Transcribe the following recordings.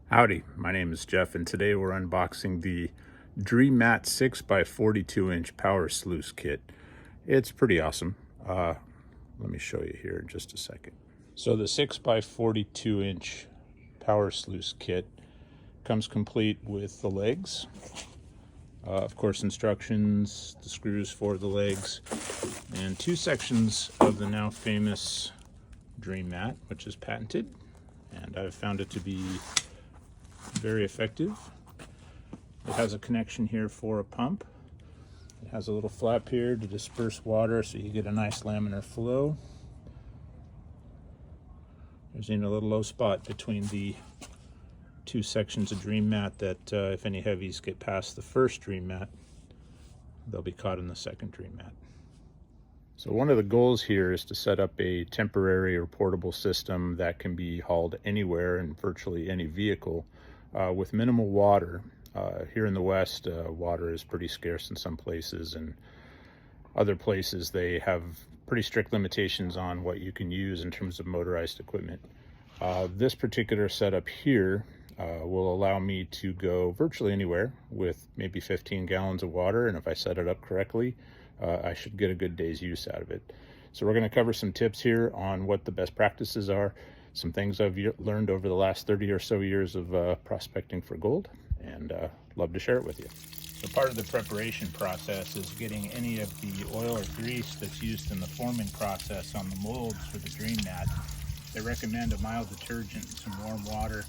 Howdy, my name is Jeff, and today we're unboxing the Dream Mat 6x42-inch Power Sluice Kit. It's pretty awesome. Let me show you here in just a second. So the 6x42-inch Power Sluice Kit comes complete with the legs. Of course, instructions, the screws for the legs, and two sections of the now famous Dream Mat, which is patented, and I've found it to be very effective. It has a connection here for a pump. It has a little flap here to disperse water so you get a nice laminar flow. There's even a little low spot between the two sections of Dream Mat that if any heavies get past the first Dream Mat, they'll be caught in the second Dream Mat. So one of the goals here is to set up a temporary or portable system that can be hauled anywhere in virtually any vehicle with minimal water. Here in the West, water is pretty scarce in some places, and other places they have pretty strict limitations on what you can use in terms of motorized equipment. This particular setup here will allow me to go virtually anywhere with maybe 15 gallons of water, and if I set it up correctly, I should get a good day's use out of it. So we're going to cover some tips here on what the best practices are, some things I've learned over the last 30 or so years of prospecting for gold, and love to share it with you. So part of the preparation process is getting any of the oil or grease that's used in the forming process on the molds for the Dream Mat. They recommend a mild detergent and some warm water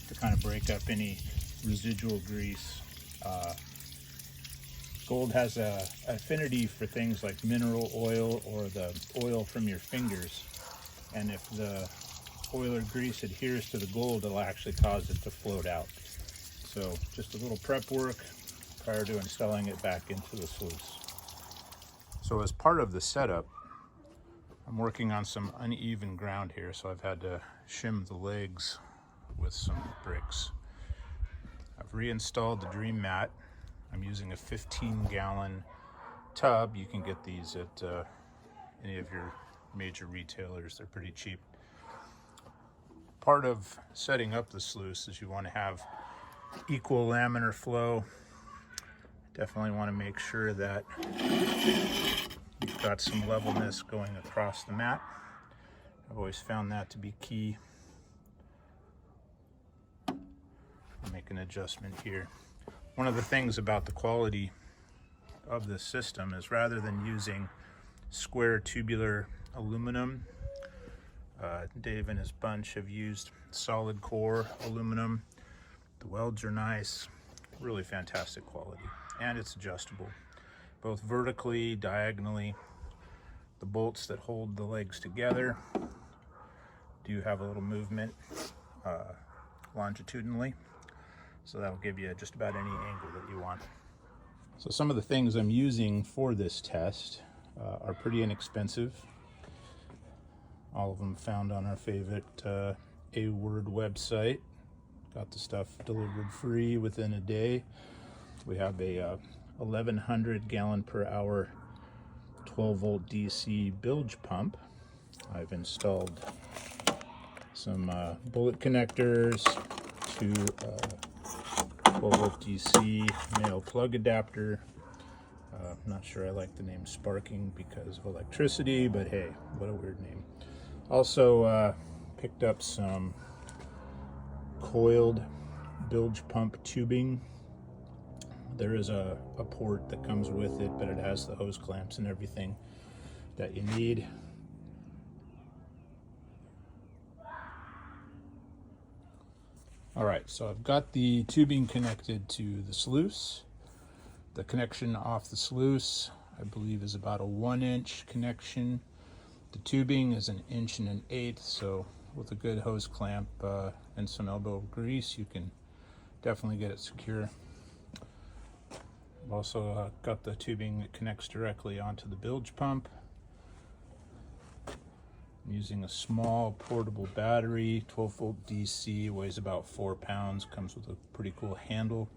to kind of break up any residual grease. Gold has an affinity for things like mineral oil or the oil from your fingers, and if the oil or grease adheres to the gold, it'll actually cause it to float out. So just a little prep work prior to installing it back into the sluice. So as part of the setup, I'm working on some uneven ground here, so I've had to shim the legs with some bricks. I've reinstalled the Dream Mat. I'm using a 15-gallon tub. You can get these at any of your major retailers. They're pretty cheap. Part of setting up the sluice is you want to have equal laminar flow. Definitely want to make sure that you've got some levelness going across the mat. I've always found that to be key. I'll make an adjustment here. One of the things about the quality of this system is rather than using square tubular aluminum, Dave and his bunch have used solid core aluminum. The welds are nice, really fantastic quality, and it's adjustable, both vertically, diagonally. The bolts that hold the legs together do have a little movement longitudinally, so that'll give you just about any angle that you want. So some of the things I'm using for this test are pretty inexpensive. All of them found on our favorite A-Word website. Got the stuff delivered free within a day. We have a 1100 gallon per hour 12 volt DC bilge pump. I've installed some bullet connectors to 12 volt DC male plug adapter. I'm not sure I like the name Sparking because of electricity, but hey, what a weird name. Also picked up some coiled bilge pump tubing. There is a port that comes with it, but it has the hose clamps and everything that you need. All right, so I've got the tubing connected to the sluice. The connection off the sluice, I believe, is about a 1-inch connection. The tubing is 1 1/8 inches, so with a good hose clamp and some elbow grease, you can definitely get it secure. I've also got the tubing that connects directly onto the bilge pump. I'm using a small portable battery, 12 volt DC, weighs about 4 pounds, comes with a pretty cool handle.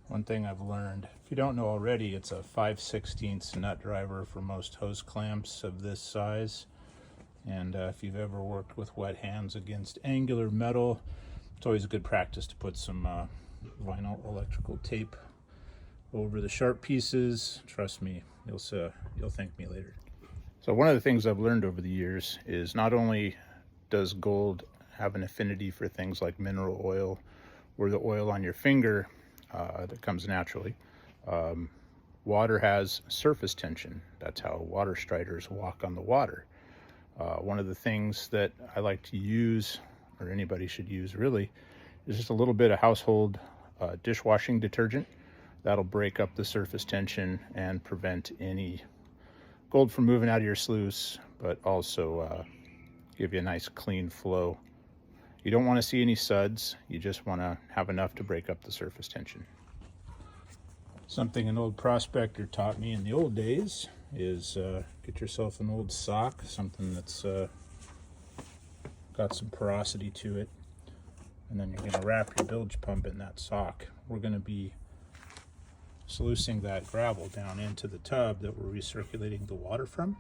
One thing I've learned, if you don't know already, it's a 5/16 nut driver for most hose clamps of this size. And if you've ever worked with wet hands against angular metal, it's always a good practice to put some vinyl electrical tape over the sharp pieces. Trust me, you'll thank me later. So one of the things I've learned over the years is not only does gold have an affinity for things like mineral oil or the oil on your finger that comes naturally, water has surface tension. That's how water striders walk on the water. One of the things that I like to use, or anybody should use really, is just a little bit of household dishwashing detergent. That'll break up the surface tension and prevent any gold from moving out of your sluice, but also give you a nice clean flow. You don't want to see any suds. You just want to have enough to break up the surface tension. Something an old prospector taught me in the old days is get yourself an old sock, something that's got some porosity to it, and then you're going to wrap your bilge pump in that sock. We're going to be sluicing that gravel down into the tub that we're recirculating the water from.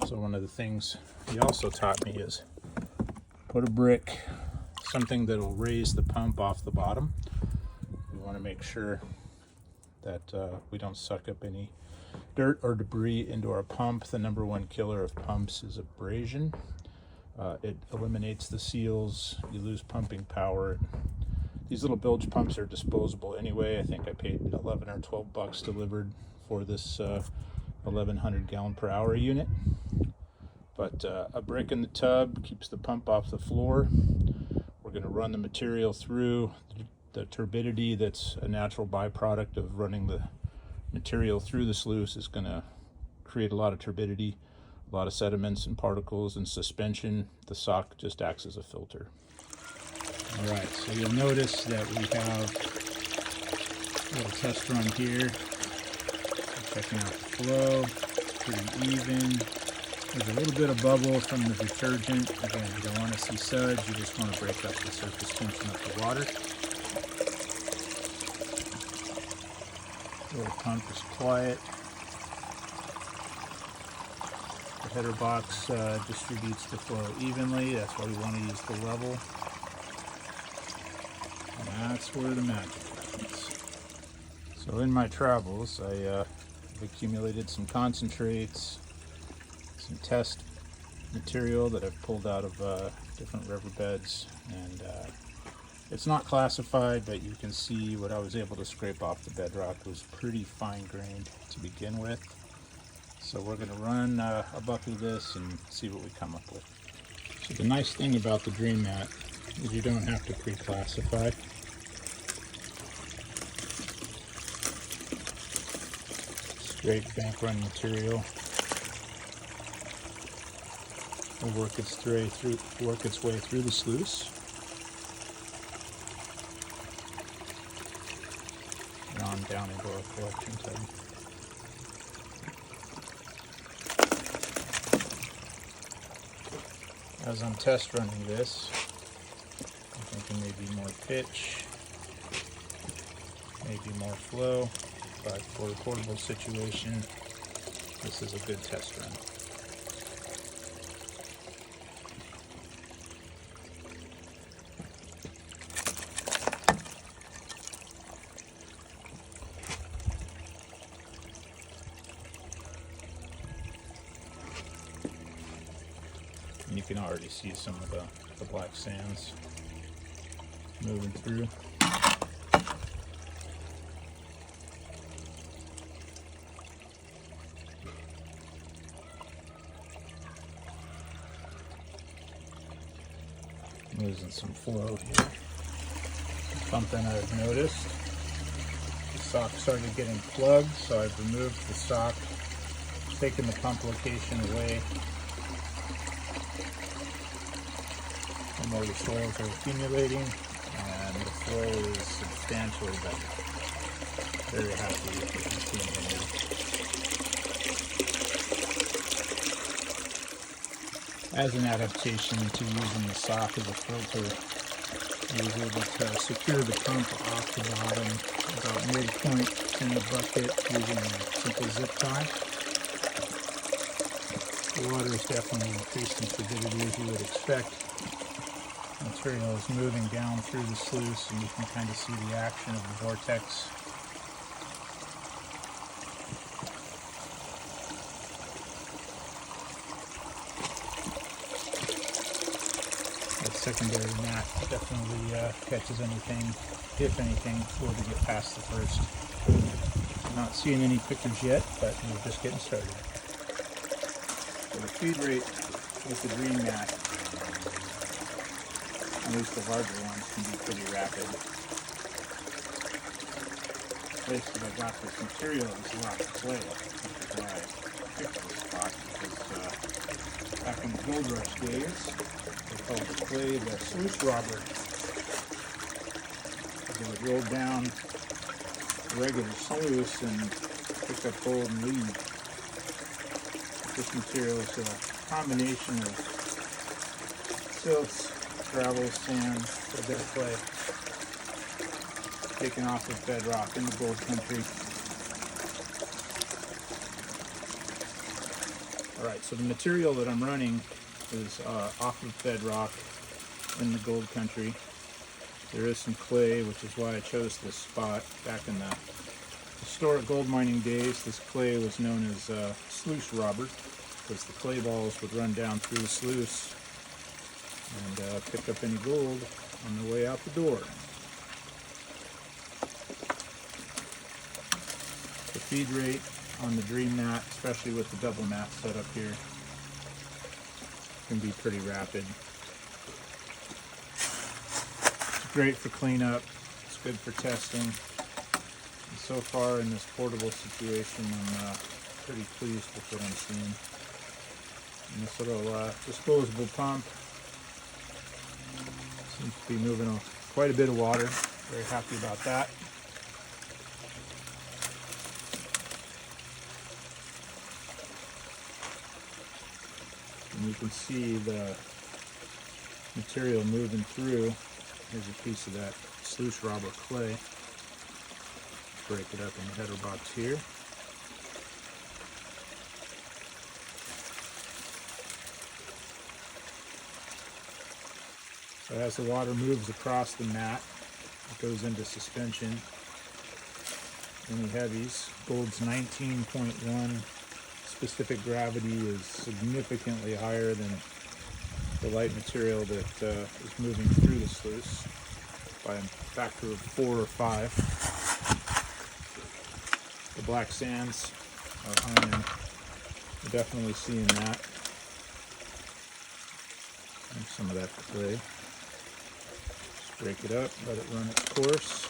So one of the things he also taught me is put a brick, something that'll raise the pump off the bottom. We want to make sure that we don't suck up any dirt or debris into our pump. The number one killer of pumps is abrasion. It eliminates the seals, you lose pumping power. These little bilge pumps are disposable anyway. I think I paid 11 or 12 bucks delivered for this 1100 gallon per hour unit. But a brick in the tub keeps the pump off the floor. We're going to run the material through. The turbidity that's a natural byproduct of running the material through the sluice is going to create a lot of turbidity, a lot of sediments and particles and suspension. The sock just acts as a filter. All right, so you'll notice that we have a little test run here. Checking out the flow, pretty even. There's a little bit of bubble from the detergent. Again, you don't want to see suds, you just want to break up the surface tension of the water. The little pump is quiet. The header box distributes the flow evenly. That's why we want to use the level. And that's where the magic happens. So in my travels, I've accumulated some concentrates, some test material that I've pulled out of different riverbeds, and it's not classified, but you can see what I was able to scrape off the bedrock was pretty fine-grained to begin with. So we're going to run a bucket of this and see what we come up with. So the nice thing about the dream mat is you don't have to pre-classify. Straight bank run material will work its way through the sluice. And on down into our collection tub. As I'm test running this, I'm thinking maybe more pitch, maybe more flow, but for a portable situation, this is a good test run. And you can already see some of the black sands moving through. Losing some flow here. Something I've noticed, the sock started getting plugged, so I've removed the sock, taken the pump location away from where the soils are accumulating, and the flow is substantially better. Very happy with the continuing. As an adaptation to using the sock as a filter, I was able to secure the pump off the bottom about midpoint in the bucket using a simple zip tie. The water is definitely increased in turbidity, as you would expect. The material is moving down through the sluice, and you can kind of see the action of the vortex. That secondary mat definitely catches anything, if anything, slow to get past the first. I'm not seeing any pictures yet, but we're just getting started. So the feed rate with the green mat, at least the larger ones, can be pretty rapid. The place that I got this material is a lot of clay, which is why I picked this spot, because back in the gold rush days, they called the clay the sluice robber. They would roll down a regular sluice and pick up gold and lead. This material is a combination of silts, gravel, sand, a bit of clay, taken off of bedrock in the gold country. Alright, so the material that I'm running is off of bedrock in the gold country. There is some clay, which is why I chose this spot. Back in the historic gold mining days, this clay was known as sluice robber, because the clay balls would run down through the sluice and pick up any gold on their way out the door. The feed rate on the dream mat, especially with the double mat set up here, can be pretty rapid. It's great for cleanup, it's good for testing. And so far in this portable situation, I'm pretty pleased with what I'm seeing. And this little disposable pump seems to be moving quite a bit of water. Very happy about that. And you can see the material moving through. Here's a piece of that sluice robber clay. Break it up in the header box here. So as the water moves across the mat, it goes into suspension. Any heavies, gold's 19.1. Specific gravity is significantly higher than the light material that is moving through the sluice by a factor of 4 or 5. The black sands are iron. We're definitely seeing that. And some of that clay. Just break it up, let it run its course.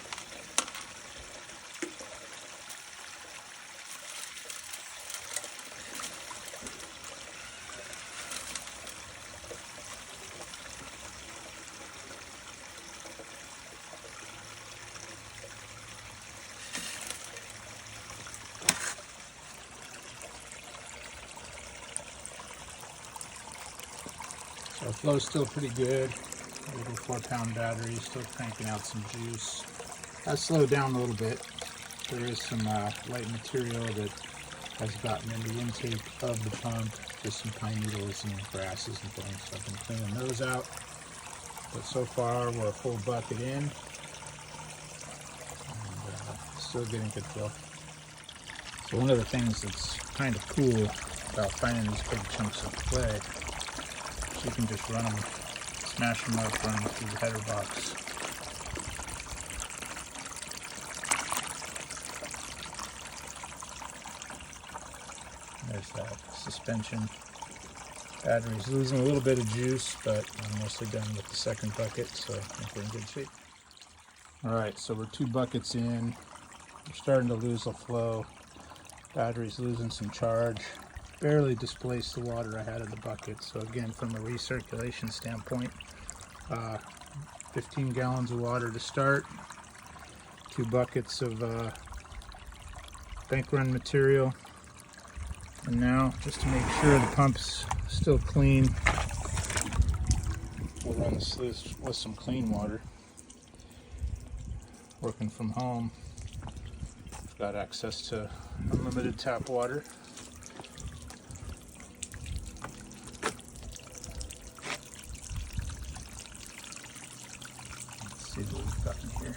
So the flow's still pretty good. A little 4-pound battery, still cranking out some juice. Has slowed down a little bit. There is some light material that has gotten in the intake of the pump, just some pine needles and grasses and things. So I've been cleaning those out. But so far we're a full bucket in, and still getting good flow. So one of the things that's kind of cool about finding these big chunks of clay, you can just run them, smash them up, run them through the header box. There's that suspension. Battery's losing a little bit of juice, but I'm mostly done with the second bucket, so I think we're in good shape. Alright, so we're 2 buckets in. We're starting to lose the flow. Battery's losing some charge. Barely displaced the water I had in the bucket. So again, from a recirculation standpoint, 15 gallons of water to start, 2 buckets of bank run material, and now just to make sure the pump's still clean, we'll run the sluice with some clean water. Working from home, I've got access to unlimited tap water. see what we've got in here.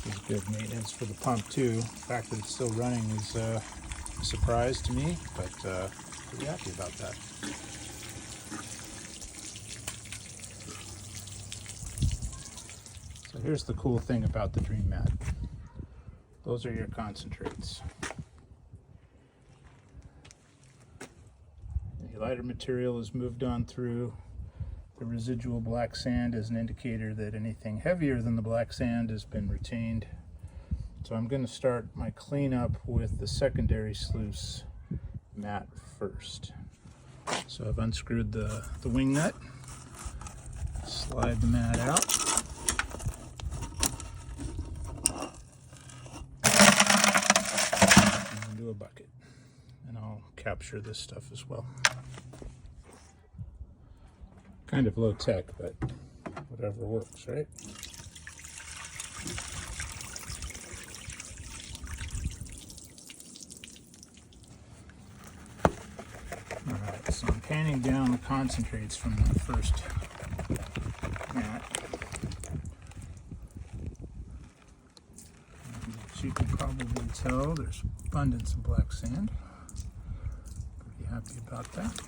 This is good maintenance for the pump too. The fact that it's still running is a surprise to me, but pretty happy about that. So here's the cool thing about the Dream Mat. Those are your concentrates. The lighter material is moved on through. The residual black sand is an indicator that anything heavier than the black sand has been retained. So I'm going to start my cleanup with the secondary sluice mat first. So I've unscrewed the wing nut, slide the mat out. Into a bucket, and I'll capture this stuff as well. Kind of low tech, but whatever works, right? Alright, so I'm panning down the concentrates from the first mat. As you can probably tell, there's abundance of black sand. Pretty happy about that.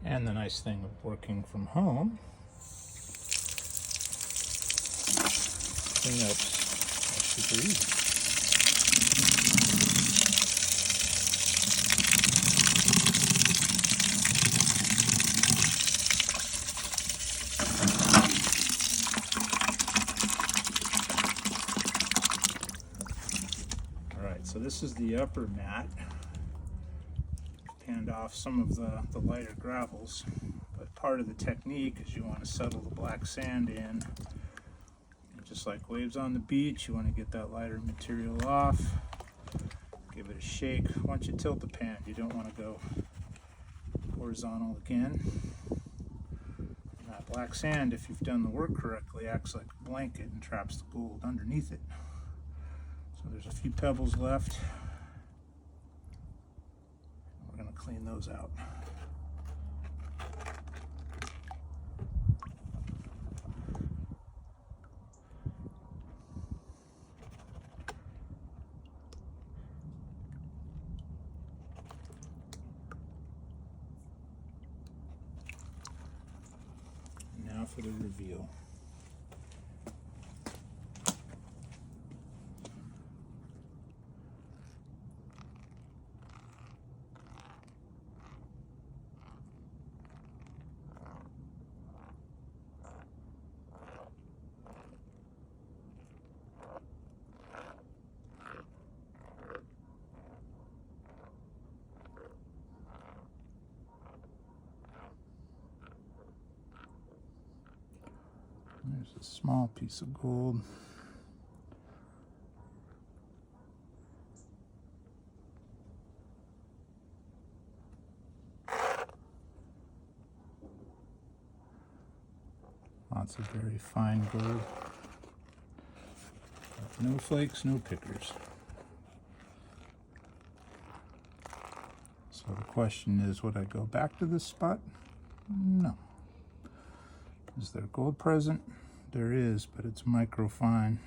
And the nice thing of working from home, cleanup's super easy. All right, so this is the upper mat. Panned off some of the lighter gravels, but part of the technique is you want to settle the black sand in. And just like waves on the beach, you want to get that lighter material off, give it a shake. Once you tilt the pan, you don't want to go horizontal again. And that black sand, if you've done the work correctly, acts like a blanket and traps the gold underneath it. So there's a few pebbles left. Going to clean those out. Now for the reveal. There's a small piece of gold. Lots of very fine gold. No flakes, no pickers. So the question is, would I go back to this spot? No. Is there gold present? There is, but it's microfine.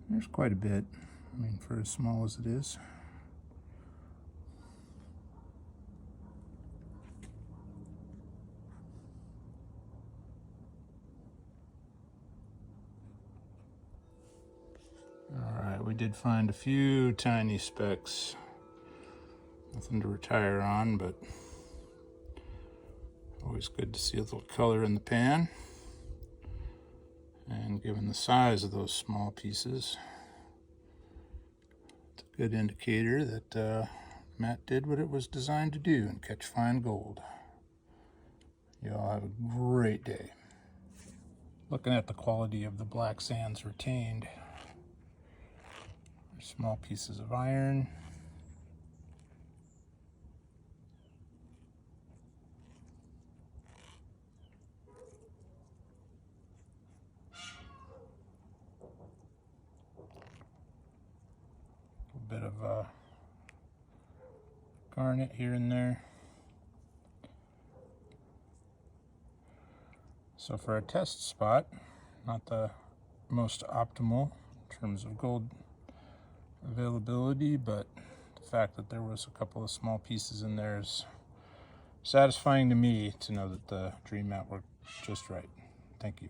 There's quite a bit, I mean, for as small as it is. All right, we did find a few tiny specks. Nothing to retire on, but always good to see a little color in the pan. And given the size of those small pieces, it's Good indicator that Matt did what it was designed to do and catch fine gold. You all have a great day. Looking at the quality of the black sands retained. Small pieces of iron. A bit of garnet here and there. So for a test spot, not the most optimal in terms of gold availability, but the fact that there was a couple of small pieces in there is satisfying to me to know that the dream mat worked just right. Thank you.